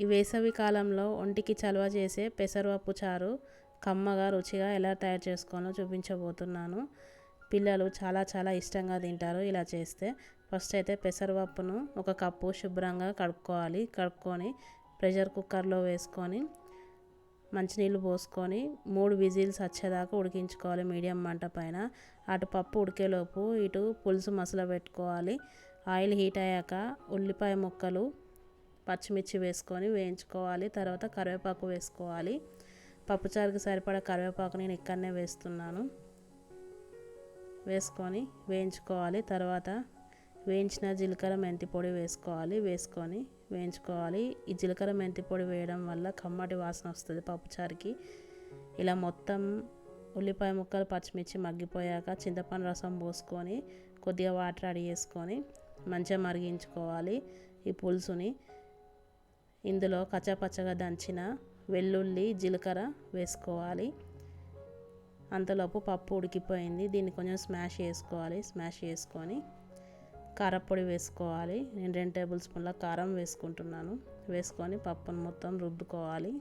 ఈ వేసవి కాలంలో ఒంటికి చలవ చేసే పెసరపప్పు చారు కమ్మగా రుచిగా ఎలా తయారు చేసుకోవాలో చూపించబోతున్నాను. పిల్లలు చాలా ఇష్టంగా తింటారు ఇలా చేస్తే. ఫస్ట్ అయితే పెసరపప్పును ఒక కప్పు శుభ్రంగా కడుక్కొని ప్రెషర్ కుక్కర్లో వేసుకొని మంచినీళ్ళు పోసుకొని 3 విజిల్స్ వచ్చేదాకా ఉడికించుకోవాలి మీడియం మంట పైన. అటు పప్పు ఉడికేలోపు ఇటు పులుసు మసల పెట్టుకోవాలి. ఆయిల్ హీట్ అయ్యాక ఉల్లిపాయ ముక్కలు పచ్చిమిర్చి వేసుకొని వేయించుకోవాలి. తర్వాత కరివేపాకు వేసుకోవాలి. పప్పుచారుకి సరిపడా కరివేపాకు నేను ఇక్కడనే వేస్తున్నాను. వేసుకొని వేయించుకోవాలి. తర్వాత వేయించిన జీలకర్ర మెంతి పొడి వేసుకొని వేయించుకోవాలి. ఈ జీలకర్ర మెంతి పొడి వేయడం వల్ల కమ్మటి వాసన వస్తుంది పప్పుచారుకి. ఇలా మొత్తం ఉల్లిపాయ ముక్కలు పచ్చిమిర్చి మగ్గిపోయాక చింతపండు రసం పోసుకొని కొద్దిగా వాటర్ యాడ్ చేసుకొని మంచిగా మరిగించుకోవాలి. ఈ పులుసుని ఇందులో కచ్చాపచ్చగా దంచిన వెల్లుల్లి జీలకర్ర వేసుకోవాలి. అంతలోపు పప్పు ఉడికిపోయింది. దీన్ని కొంచెం స్మాష్ చేసుకొని కారపొడి వేసుకోవాలి. నేను 2 టేబుల్ స్పూన్ల కారం వేసుకుంటున్నాను. వేసుకొని పప్పును మొత్తం రుద్దుకోవాలి.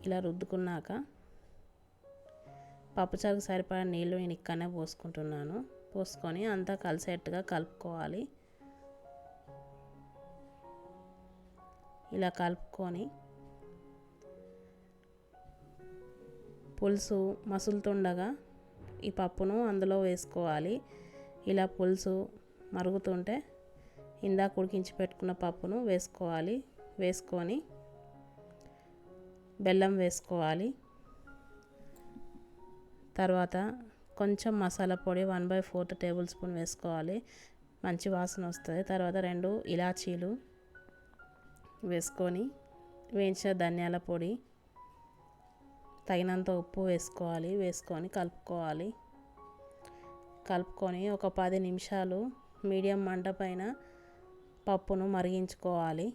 ఇలా రుద్దుకున్నాక పప్పుచారుకు సరిపడా నీళ్ళు నేను ఇక్కడనే పోసుకొని అంతా కలిసేట్టుగా కలుపుకోవాలి. ఇలా కలుపుకొని పులుసు మసులుతుండగా ఈ పప్పును అందులో వేసుకోవాలి. ఇలా పులుసు మరుగుతుంటే ఇందాక ఉడికించి పెట్టుకున్న పప్పును వేసుకొని బెల్లం వేసుకోవాలి. తర్వాత కొంచెం మసాలా పొడి 1/4 టేబుల్ స్పూన్ వేసుకోవాలి. మంచి వాసన వస్తుంది. తర్వాత 2 ఇలాచీలు వేసుకొని వేయించిన ధనియాల పొడి తగినంత ఉప్పు వేసుకొని కలుపుకొని ఒక 10 నిమిషాలు మీడియం మంట పైన పప్పును మరిగించుకోవాలి.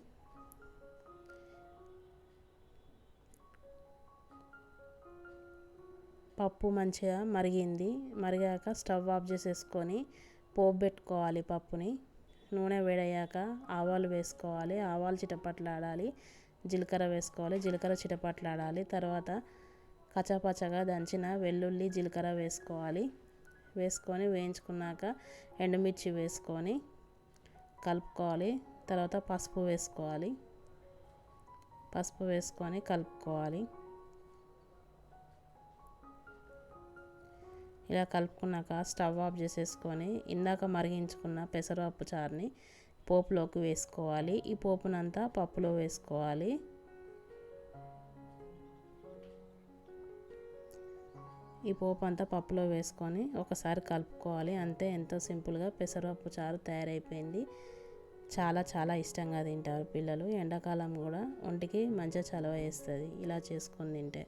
పప్పు మంచిగా మరిగాక స్టవ్ ఆఫ్ చేసేసుకొని పోపు పెట్టుకోవాలి. పప్పుని నూనె వేడయ్యాక ఆవాలు వేసుకోవాలి. ఆవాలు చిటపట్లాడాలి. జీలకర్ర వేసుకోవాలి. జీలకర్ర చిటపట్లాడాలి. తర్వాత కచ్చాపచ్చగా దంచిన వెల్లుల్లి జీలకర్ర వేసుకొని వేయించుకున్నాక ఎండుమిర్చి వేసుకొని కలుపుకోవాలి. తర్వాత పసుపు వేసుకొని కలుపుకోవాలి. ఇలా కలుపుకున్నాక స్టవ్ ఆఫ్ చేసేసుకొని ఇందాక మరిగించుకున్న పెసరపప్పు చారుని పోపులోకి వేసుకోవాలి. ఈ పోపునంతా పప్పులో వేసుకోవాలి. ఈ పోపు అంతా పప్పులో వేసుకొని ఒకసారి కలుపుకోవాలి. అంతే, ఎంతో సింపుల్గా పెసరపప్పు చారు తయారైపోయింది. చాలా ఇష్టంగా తింటారు పిల్లలు. ఎండాకాలం కూడా ఒంటికి మంచిగా చలవ చేస్తుంది ఇలా చేసుకొని తింటే.